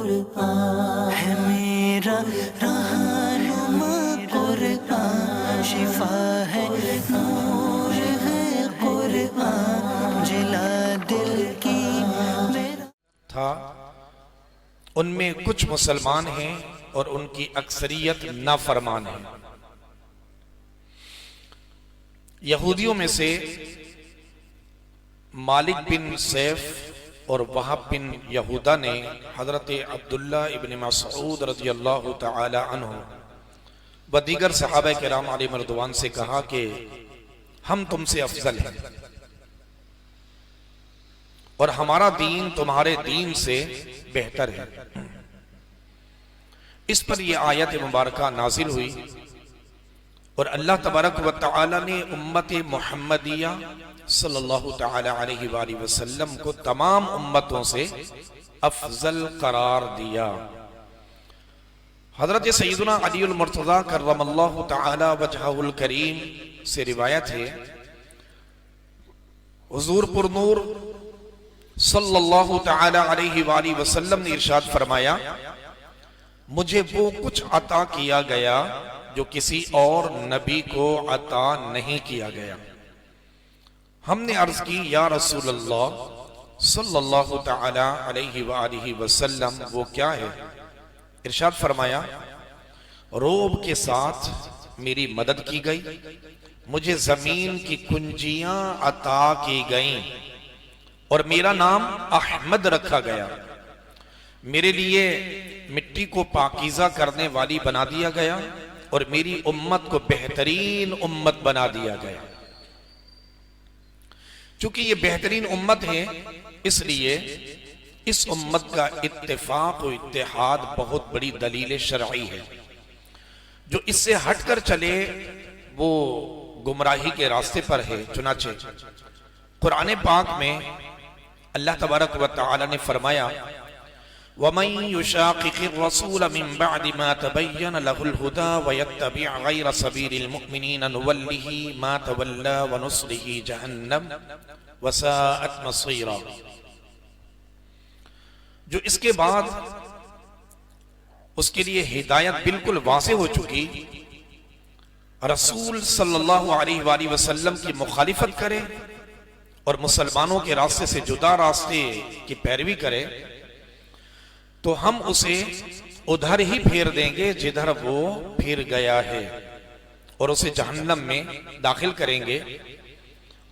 قرآن ہے میرا رہنما قرآن، شفا ہے نور ہے قرآن، جلا دل کی میرا تھا۔ ان میں کچھ مسلمان ہیں اور ان کی اکثریت نافرمان ہیں۔ یہودیوں میں سے مالک بن سیف اور وہب بن یہودہ نے حضرت عبداللہ ابن مسعود رضی اللہ تعالی عنہ و دیگر صحابہ کرام علیہ رضوان سے کہا کہ ہم تم سے افضل ہیں اور ہمارا دین تمہارے دین سے بہتر ہے۔ اس پر یہ آیت مبارکہ نازل ہوئی اور اللہ تبارک و تعالی نے امت محمدیہ صلی اللہ تعالی علیہ وآلہ وسلم کو تمام امتوں سے افضل قرار دیا۔ حضرت سیدنا علی المرتضی کرم اللہ تعالی وجہہ الکریم سے روایت ہے، حضور پر نور صلی اللہ تعالی علیہ وآلہ وسلم نے ارشاد فرمایا، مجھے وہ کچھ عطا کیا گیا جو کسی اور نبی کو عطا نہیں کیا گیا۔ ہم نے عرض کی یا رسول اللہ صلی اللہ تعالی علیہ وآلہ وسلم وہ کیا ہے؟ ارشاد فرمایا، روب کے ساتھ میری مدد کی گئی، مجھے زمین کی کنجیاں عطا کی گئیں اور میرا نام احمد رکھا گیا، میرے لیے مٹی کو پاکیزہ کرنے والی بنا دیا گیا اور میری امت کو بہترین امت بنا دیا گیا۔ چونکہ یہ بہترین امت ہے اس لیے اس امت کا اتفاق و اتحاد بہت بڑی دلیل شرعی ہے۔ جو اس سے ہٹ کر چلے وہ گمراہی کے راستے پر ہے۔ چنانچہ قرآن پاک میں اللہ تبارک و تعالی نے فرمایا، وَمَن يُشَاقِقِ الرَّسُولَ مِن بَعْدِ مَا تَبَيَّنَ لَهُ الْهُدَى وَيَتَّبِعْ غَيْرَ سَبِيلِ الْمُؤْمِنِينَ نُوَلِّهِ مَا تَوَلَّى وَنُصْلِهِ جَهَنَّمَ وَسَاءَتْ مَصِيرًا۔ جو اس کے بعد اس کے لیے ہدایت بالکل واضح ہو چکی، رسول صلی اللہ علیہ وآلہ وسلم کی مخالفت کرے اور مسلمانوں کے راستے سے جدا راستے کی پیروی کرے تو ہم اسے ادھر ہی پھیر دیں گے جدھر وہ پھر گیا ہے اور اسے جہنم میں داخل کریں گے،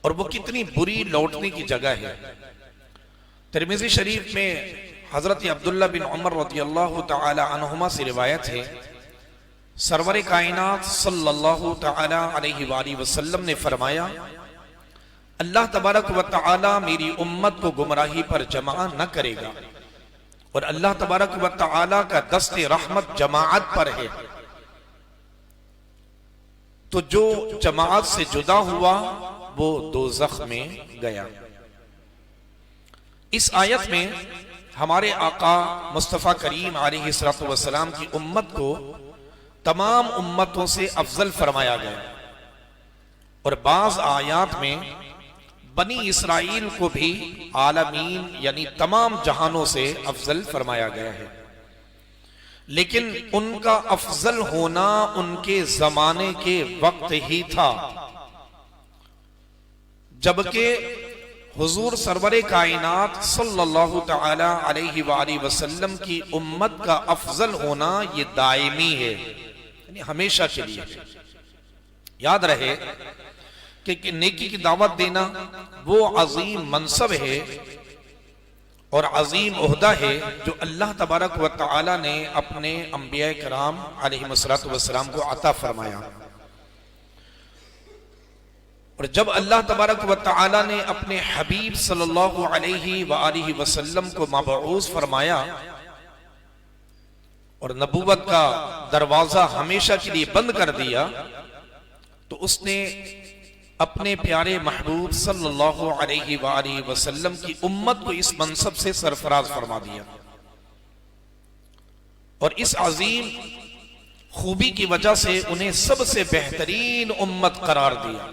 اور وہ کتنی بری لوٹنے کی جگہ ہے۔ ترمذی شریف میں حضرت عبداللہ بن عمر رضی اللہ تعالی عنہما سے روایت ہے، سرور کائنات صلی اللہ تعالی علیہ وآلہ وسلم نے فرمایا، اللہ تبارک و تعالی میری امت کو گمراہی پر جمع نہ کرے گا، اور اللہ تبارک و تعالی کا دست رحمت جماعت پر ہے، تو جو جماعت سے جدا ہوا وہ دوزخ میں گیا۔ اس آیت میں ہمارے آقا مصطفیٰ کریم علیہ السلام کی امت کو تمام امتوں سے افضل فرمایا گیا، اور بعض آیات میں بنی اسرائیل کو بھی عالمین یعنی تمام جہانوں سے افضل فرمایا گیا ہے، لیکن ان کا افضل ہونا ان کے زمانے کے وقت ہی تھا، جبکہ حضور سرور کائنات صلی اللہ تعالی علیہ وآلہ وسلم کی امت کا افضل ہونا یہ دائمی ہے، یعنی ہمیشہ کے لیے۔ یاد رہے کہ نیکی کی دعوت دینا وہ عظیم منصب ہے اور عظیم عہدہ ہے جو اللہ تبارک و تعالی نے اپنے انبیاء کرام علیہ السلام کو عطا فرمایا، اور جب اللہ تبارک و تعالی نے اپنے حبیب صلی اللہ علیہ وآلہ وسلم کو مبعوث فرمایا اور نبوت کا دروازہ ہمیشہ کے لیے بند کر دیا، تو اس نے اپنے پیارے محبوب صلی اللہ علیہ وآلہ وسلم کی امت کو اس منصب سے سرفراز فرما دیا، اور اس عظیم خوبی کی وجہ سے انہیں سب سے بہترین امت قرار دیا۔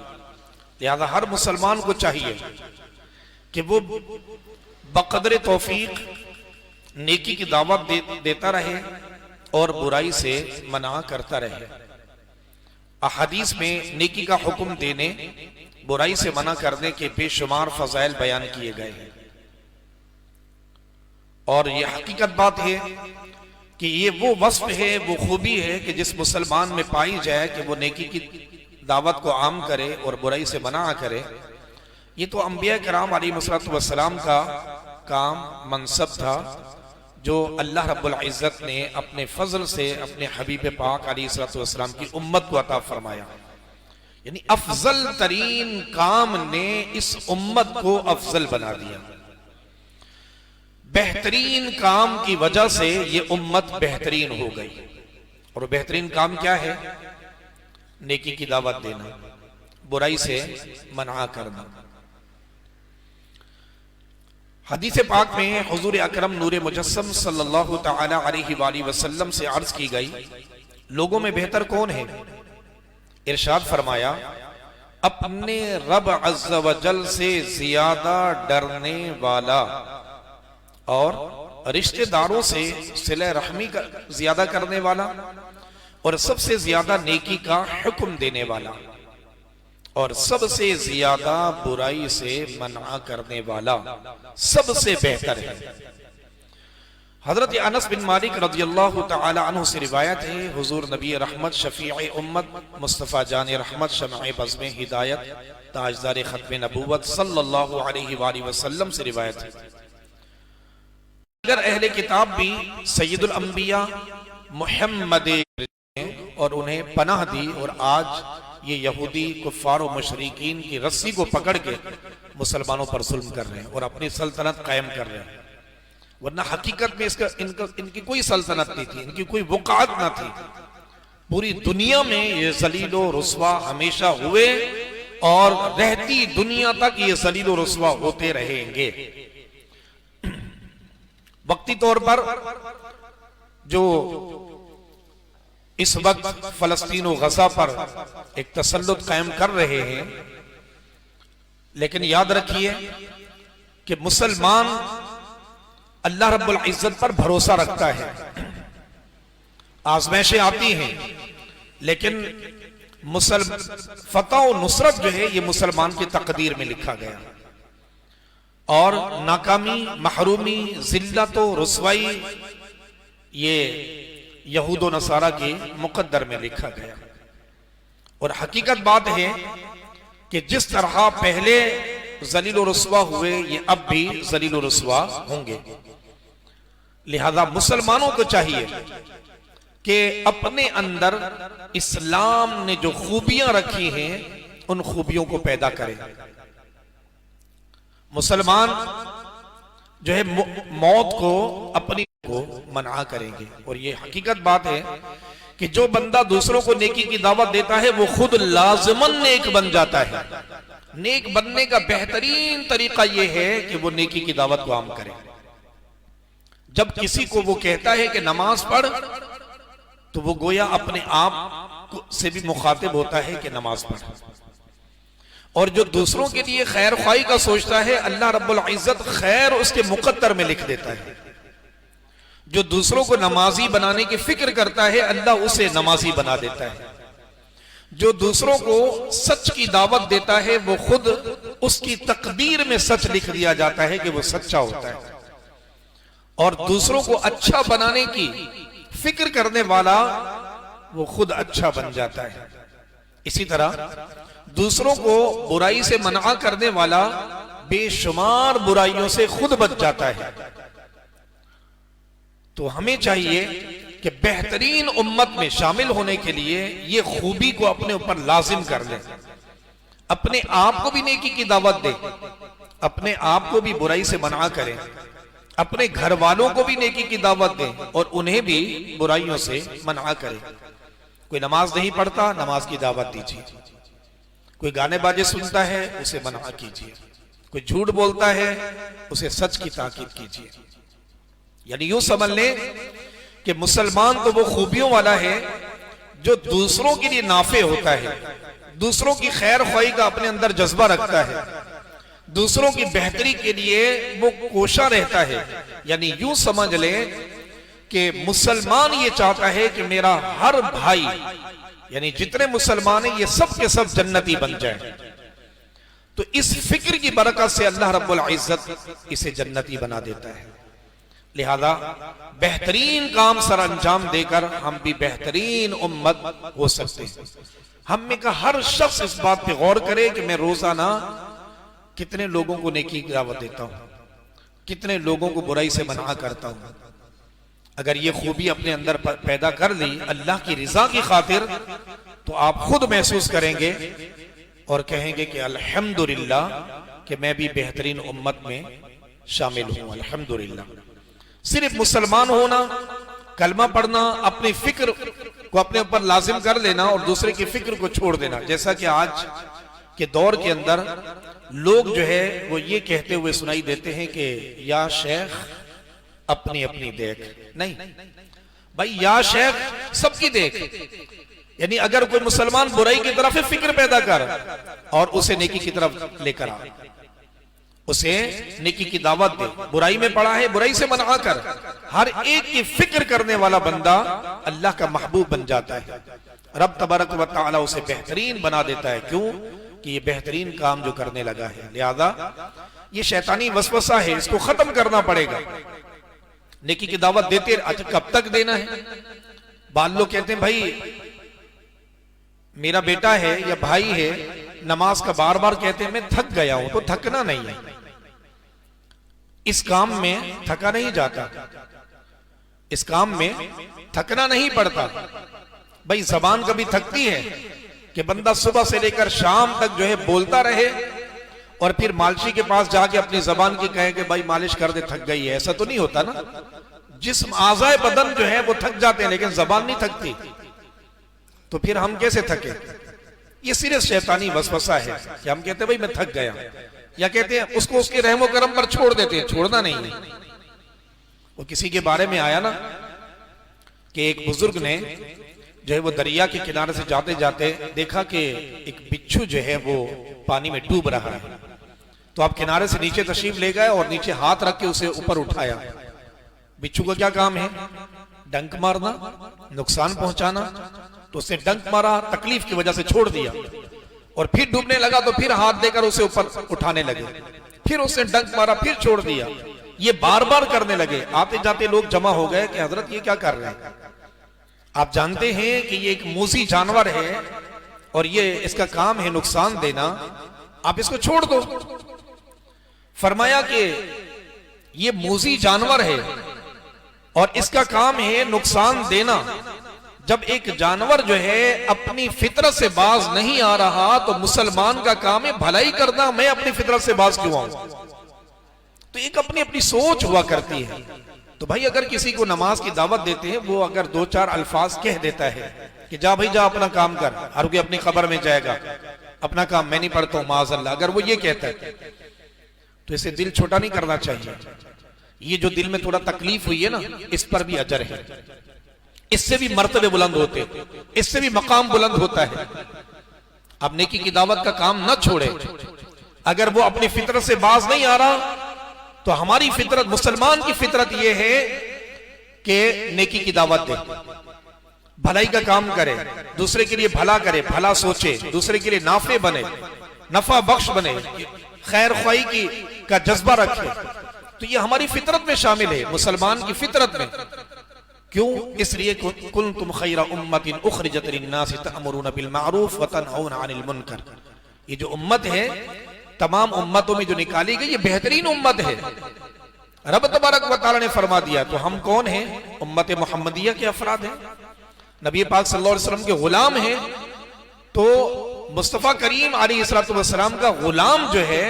لہذا ہر مسلمان کو چاہیے کہ وہ بقدر توفیق نیکی کی دعوت دیتا رہے اور برائی سے منع کرتا رہے۔ احادیث میں نیکی کا حکم دینے، برائی سے منع کرنے کے بے شمار فضائل بیان کیے گئے ہیں، اور یہ حقیقت بات ہے کہ یہ وہ وصف ہے، وہ خوبی ہے کہ جس مسلمان میں پائی جائے کہ وہ نیکی کی دعوت کو عام کرے اور برائی سے منع کرے۔ یہ تو انبیاء کرام علیہ السلام کا کام، منصب تھا، جو اللہ رب العزت نے اپنے فضل سے اپنے حبیب پاک علیہ السلام کی امت کو عطا فرمایا۔ یعنی افضل ترین کام نے اس امت کو افضل بنا دیا۔ بہترین کام کی وجہ سے یہ امت بہترین ہو گئی، اور بہترین کام کیا ہے؟ نیکی کی دعوت دینا، برائی سے منع کرنا۔ حدیث پاک میں حضور اکرم نور مجسم صلی اللہ تعالی علیہ وآلہ وسلم سے عرض کی گئی، لوگوں میں بہتر کون ہے؟ ارشاد فرمایا، اپنے رب عز و جل سے زیادہ ڈرنے والا اور رشتہ داروں سے صلہ رحمی کا زیادہ کرنے والا، اور سب سے زیادہ نیکی کا حکم دینے والا، اور سب سے زیادہ برائی سے منع کرنے والا سب سے بہتر ہے۔ حضرت انس بن مالک رضی اللہ تعالی عنہ سے روایت ہے، حضور نبی رحمت، شفیع امت، مصطفیٰ جان رحمت، شمع بزم ہدایت، تاجدار ختم نبوت صلی اللہ علیہ وآلہ وسلم سے روایت ہے، اگر اہل کتاب بھی سید الانبیاء محمد اور انہیں پناہ دی، اور آج یہ یہودی کفار و مشرکین کی رسی کو پکڑ کے مسلمانوں پر ظلم کر رہے ہیں اور اپنی سلطنت قائم کر رہے ہیں، ورنہ حقیقت میں ان کی کوئی سلطنت نہیں تھی، ان کی کوئی وقعت نہ تھی۔ پوری دنیا میں یہ ذلیل و رسوا ہمیشہ ہوئے، اور رہتی دنیا تک یہ ذلیل و رسوا ہوتے رہیں گے۔ وقتی طور پر جو اس وقت فلسطین و غزہ پر ایک تسلط قائم کر رہے ہیں، لیکن یاد رکھیے کہ مسلمان اللہ رب العزت پر بھروسہ رکھتا ہے۔ آزمائشیں آتی ہیں، لیکن فتح و نصرت جو ہے یہ مسلمان کی تقدیر میں لکھا گیا، اور ناکامی، محرومی، ذلت و رسوائی یہ یہود و نصارہ کے مقدر میں لکھا گیا۔ اور حقیقت بات ہے کہ جس طرح پہلے ذلیل و رسوا ہوئے، یہ اب بھی ذلیل و رسوا ہوں گے۔ لہذا مسلمانوں کو چاہیے کہ اپنے اندر اسلام نے جو خوبیاں رکھی ہیں ان خوبیوں کو پیدا کریں۔ مسلمان جو ہے موت کو اپنی کو منع کریں گے، اور یہ حقیقت بات ہے کہ جو بندہ دوسروں کو نیکی کی دعوت دیتا ہے وہ خود لازماً نیک بن جاتا ہے۔ نیک بننے کا بہترین طریقہ یہ ہے کہ وہ نیکی کی دعوت کو عام کرے۔ جب کسی کو وہ کہتا ہے کہ نماز پڑھ، تو وہ گویا اپنے آپ سے بھی مخاطب ہوتا ہے کہ نماز پڑھ، اور جو دوسروں کے لیے خیر خواہی کا سوچتا ہے، اللہ رب العزت خیر اس کے مقدر میں لکھ دیتا ہے۔ جو دوسروں کو نمازی بنانے کی فکر کرتا ہے، اللہ اسے نمازی بنا دیتا ہے۔ جو دوسروں کو سچ کی دعوت دیتا ہے، وہ خود اس کی تقدیر میں سچ لکھ دیا جاتا ہے کہ وہ سچا ہوتا ہے، اور دوسروں کو اچھا بنانے کی فکر کرنے والا وہ خود اچھا بن جاتا ہے۔ اسی طرح دوسروں کو برائی سے منع کرنے والا بے شمار برائیوں سے خود بچ جاتا ہے۔ تو ہمیں چاہیے کہ بہترین امت میں شامل ہونے کے لیے یہ خوبی کو اپنے اوپر لازم کر لیں، اپنے آپ کو بھی نیکی کی دعوت دیں، اپنے آپ کو بھی برائی سے منع کریں، اپنے گھر والوں کو بھی نیکی کی دعوت دیں اور انہیں بھی برائیوں سے منع کریں۔ کوئی نماز نہیں پڑھتا، نماز کی دعوت دیجیے۔ کوئی گانے باجے سنتا ہے، اسے منع کیجیے۔ کوئی جھوٹ بولتا ہے، اسے سچ کی تاکید کیجیے۔ یعنی یوں سمجھ لیں کہ مسلمان تو وہ خوبیوں والا ہے جو دوسروں کے لیے نافع ہوتا ہے، دوسروں کی خیر خواہی کا اپنے اندر جذبہ رکھتا ہے، دوسروں کی بہتری کے لیے وہ کوشاں رہتا ہے. یعنی یوں سمجھ لیں کہ مسلمان یہ چاہتا ہے کہ میرا ہر بھائی، یعنی جتنے مسلمان ہیں یہ سب کے سب جنتی بن جائیں. تو اس فکر کی برکت سے اللہ رب العزت اسے جنتی بنا دیتا ہے. لہذا بہترین کام سر انجام دے کر ہم بھی بہترین امت ہو سکتے ہیں. ہم میں کا ہر شخص اس بات پہ غور کرے کہ میں روزانہ کتنے لوگوں کو نیکی کی دعوت دیتا ہوں، کتنے لوگوں کو برائی سے منع کرتا ہوں. اگر یہ خوبی اپنے اندر پیدا کر لی اللہ کی رضا کی خاطر، تو آپ خود محسوس کریں گے اور کہیں گے کہ الحمدللہ کہ میں بھی بہترین امت میں شامل ہوں. الحمدللہ. صرف مسلمان ہونا، کلمہ پڑھنا، اپنی فکر کو اپنے اوپر لازم کر لینا اور دوسرے کی فکر کو چھوڑ دینا، جیسا کہ آج کے دور کے اندر لوگ جو ہے وہ یہ کہتے ہوئے سنائی دیتے ہیں کہ یا شیخ اپنی اپنی دیکھ. نہیں بھائی، یا شیخ سب کی دیکھ. یعنی اگر کوئی مسلمان برائی کی طرف فکر پیدا کر اور اسے نیکی کی طرف لے کر آ، اسے نیکی کی دعوت دے. برائی میں پڑا ہے، برائی سے منع کر. ہر ایک کی فکر کرنے والا بندہ اللہ کا محبوب بن جاتا ہے. رب تبارک و تعالی اسے بہترین بنا دیتا ہے. کیوں؟ کہ یہ بہترین کام جو کرنے لگا ہے. لہذا یہ شیطانی وسوسہ ہے، اس کو ختم کرنا پڑے گا. نیکی کی دعوت دیتے، اچھا کب تک دینا ہے؟ بعض لوگ کہتے ہیں بھائی میرا بیٹا ہے یا بھائی ہے، نماز کا بار بار کہتے ہیں میں تھک گیا ہوں. تو تھکنا نہیں ہے، اس کام میں تھکا نہیں جاتا، اس کام میں تھکنا نہیں پڑتا. بھائی زبان کبھی تھکتی ہے کہ بندہ صبح سے لے کر شام تک جو ہے بولتا رہے اور پھر مالشی کے پاس جا کے اپنی زبان کی کہے کہ بھائی مالش کر دے، تھک گئی ہے؟ ایسا تو نہیں ہوتا نا. جسم اعضائے بدن جو ہے وہ تھک جاتے ہیں لیکن زبان نہیں تھکتی. تو پھر ہم کیسے تھکے؟ یہ صرف شیطانی وسوسہ ہے کہ ہم کہتے ہیں بھائی میں تھک گیا، یا کہتے ہیں اس کو اس کے رحم و کرم پر چھوڑ دیتے ہیں. چھوڑنا نہیں ہے. وہ کسی کے بارے میں آیا نا کہ ایک بزرگ نے جو ہے وہ دریا کے کنارے سے جاتے جاتے دیکھا کہ ایک بچھو جو ہے وہ پانی میں ڈوب رہا ہے. تو آپ کنارے سے نیچے تشریف لے گئے اور نیچے ہاتھ رکھ کے اسے اوپر اٹھایا. بچھو کا کیا کام ہے؟ ڈنک مارنا، نقصان پہنچانا. تو اسے ڈنک مارا، تکلیف کی وجہ سے چھوڑ دیا، اور پھر ڈوبنے لگا تو پھر ہاتھ دے کر اسے اوپر اٹھانے لگے. پھر اسے ڈنک مارا، پھر چھوڑ دیا. یہ بار بار کرنے لگے. آتے جاتے لوگ جمع ہو گئے کہ حضرت یہ کیا کر رہے ہیں؟ آپ جانتے ہیں کہ یہ ایک موذی جانور ہے اور یہ اس کا کام ہے نقصان دینا، آپ اس کو چھوڑ دو. فرمایا کہ یہ موذی جانور ہے اور اس کا کام ہے نقصان دینا. جب ایک جانور جو ہے اپنی فطرت سے باز نہیں آ رہا تو مسلمان کا کام ہے بھلائی کرنا. میں اپنی فطرت سے باز کیوں آؤں؟ تو ایک اپنی اپنی سوچ ہوا کرتی ہے. تو بھائی اگر کسی کو نماز کی دعوت دیتے ہیں، وہ اگر دو چار الفاظ کہہ دیتا ہے کہ جا بھائی جا اپنا کام کر، ہر کوئی اپنی قبر میں جائے گا، اپنا کام میں نہیں پڑھتا ہوں معاذ اللہ، اگر وہ یہ کہتا ہے تو اسے دل چھوٹا نہیں کرنا چاہیے. یہ جو دل میں تھوڑا تکلیف ہوئی ہے نا، اس پر بھی اجر ہے، اس سے بھی مرتبے بلند ہوتے، اس سے بھی مقام بلند ہوتا ہے. اب نیکی کی دعوت کا کام نہ چھوڑے. اگر وہ اپنی فطرت سے باز نہیں آ رہا تو ہماری فطرت، مسلمان کی فطرت یہ ہے کہ نیکی کی دعوت دے، بھلائی کا کام کرے، دوسرے کے لیے بھلا کرے، بھلا سوچے، دوسرے کے لیے نافع بنے، نفع بخش بنے، خیر خواہی کا جذبہ رکھے. تو یہ ہماری فطرت میں شامل ہے، مسلمان کی فطرت میں. کیوں؟ اس لیے کنتم خیر امت اخرجت للناس تأمرون بالمعروف وتنہون عن المنکر. یہ جو امت ہے تمام امتوں میں جو نکالی گئی، یہ بہترین امت ہے. رب تبارک و تعالی نے فرما دیا. تو ہم کون ہیں؟ امت محمدیہ کے افراد ہیں، نبی پاک صلی اللہ علیہ وسلم کے غلام ہیں. تو مصطفیٰ کریم علیہ السلام کا غلام جو ہے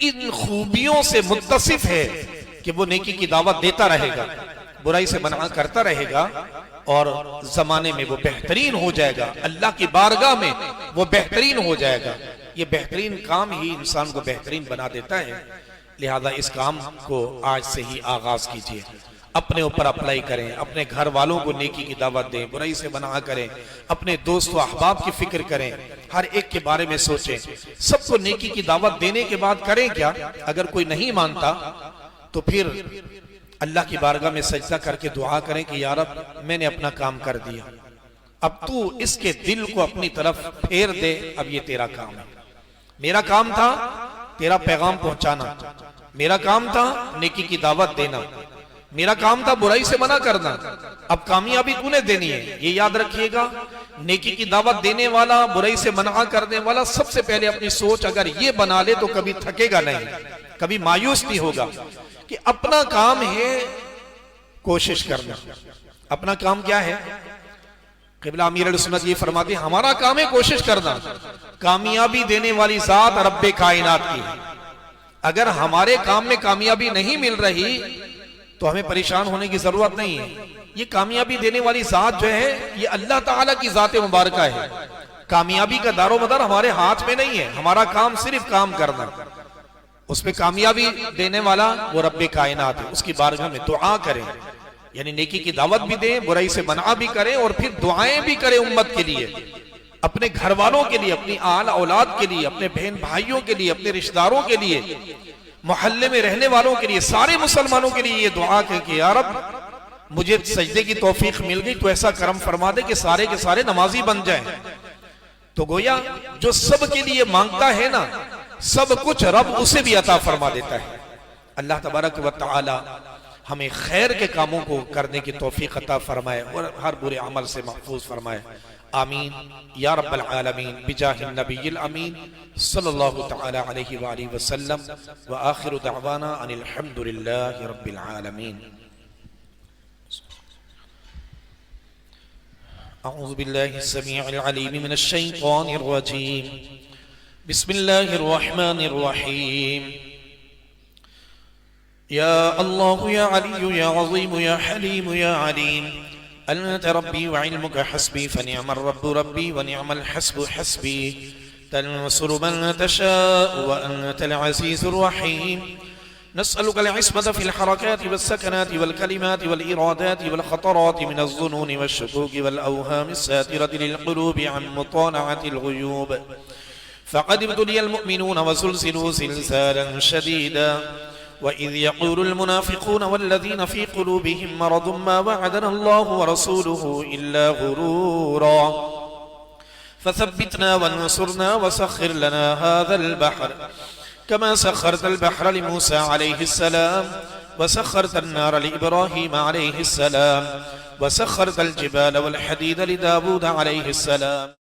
ان خوبیوں سے متصف ہے کہ وہ نیکی کی دعوت دیتا رہے گا، برائی سے منع کرتا رہے گا، اور زمانے میں وہ بہترین ہو جائے گا، اللہ کی بارگاہ میں وہ بہترین ہو جائے گا. یہ بہترین کام ہی انسان کو بہترین بنا دیتا ہے. لہذا اس کام کو آج سے ہی آغاز کیجئے. اپنے اوپر اپلائی کریں، اپنے گھر والوں کو نیکی کی دعوت دیں، برائی سے منع کریں، اپنے دوست و احباب کی فکر کریں، ہر ایک کے بارے میں سوچیں، سب کو نیکی کی دعوت دینے کے بعد کریں کیا؟ اگر کوئی نہیں مانتا تو پھر اللہ کی بارگاہ میں سجدہ کر کے دعا کریں کہ یا رب میں نے اپنا کام کر دیا، اب تو اس کے دل کو اپنی طرف پھیر دے، اب یہ تیرا کام ہے۔ میرا کام تھا تیرا پیغام پہنچانا، میرا کام تھا نیکی کی دعوت دینا، میرا کام تھا برائی سے منع کرنا، اب کامیابی تو نے دینی ہے۔ یہ یاد رکھیے گا، نیکی کی دعوت دینے والا، برائی سے منع کرنے والا سب سے پہلے اپنی سوچ اگر یہ بنا لے تو کبھی تھکے گا نہیں، کبھی مایوس نہیں ہوگا کہ اپنا کام ہے کوشش کرنا۔ اپنا کام کیا ہے؟ قبلہ امیر علیہ سنت یہ فرماتے ہیں ہمارا کام ہے کوشش کرنا، کامیابی دینے والی ذات رب کائنات کی ہے۔ اگر ہمارے کام میں کامیابی نہیں مل رہی تو ہمیں پریشان ہونے کی ضرورت نہیں ہے۔ یہ کامیابی دینے والی ذات جو ہے یہ اللہ تعالیٰ کی ذات مبارکہ ہے۔ کامیابی کا دار و مدار ہمارے ہاتھ میں نہیں ہے، ہمارا کام صرف کام کرنا، اس پہ کامیابی دینے والا وہ رب کائنات ہے۔ اس کی بارگاہ میں دعا کریں، یعنی نیکی کی دعوت بھی دیں، برائی سے منع بھی کریں، اور پھر دعائیں بھی کریں امت کے لیے، اپنے گھر والوں کے لیے، اپنی آل اولاد کے لیے، اپنے بہن بھائیوں کے لیے، اپنے رشتہ داروں کے لیے، محلے میں رہنے والوں کے لیے، سارے مسلمانوں کے لیے یہ دعا کہ یا رب مجھے سجدے کی توفیق مل گئی تو ایسا کرم فرما دے کہ سارے کے سارے نمازی بن جائیں۔ تو گویا جو سب کے لیے مانگتا ہے نا، سب کچھ رب اسے بھی عطا فرما دیتا ہے۔ اللہ تبارک و تعالی ہمیں خیر کے کاموں کو کرنے کی توفیق عطا فرمائے اور ہر برے عمل سے محفوظ فرمائے، آمین یا رب العالمین، بجاہ النبی الامین صلی اللہ تعالی علیہ وآلہ وسلم، وآخر دعوانا ان الحمدللہ رب العالمین۔ اعوذ باللہ السمیع العلیم من الشیطان الرجیم، بسم اللہ الرحمن الرحیم، یا اللہ یا علی یا عظیم یا حلیم یا علیم، أنت ربي وعلمك حسبي فنعم الرب ربي ونعم الحسب حسبي، تنصر من تشاء وأنت العزيز الرحيم، نسألك العصمة في الحركات والسكنات والكلمات والإرادات والخطرات من الظنون والشكوك والأوهام الساترة للقلوب عن مطالعة الغيوب، فقد ابتلي المؤمنون وزلزلوا زلزالا شديدا، وَإِذْ يَقُولُ الْمُنَافِقُونَ وَالَّذِينَ فِي قُلُوبِهِمْ مَرَضٌ مَّا وَعَدَنَا اللَّهُ وَرَسُولُهُ إِلَّا غُرُورًا فَثَبِّتْنَا وَانصُرْنَا وَسَخِّرْ لَنَا هَذَا الْبَحْرَ كَمَا سَخَّرْتَ الْبَحْرَ لِمُوسَى عَلَيْهِ السَّلَامُ وَسَخَّرْتَ النَّارَ لِإِبْرَاهِيمَ عَلَيْهِ السَّلَامُ وَسَخَّرْتَ الْجِبَالَ وَالْحَدِيدَ لِدَاوُودَ عَلَيْهِ السَّلَامُ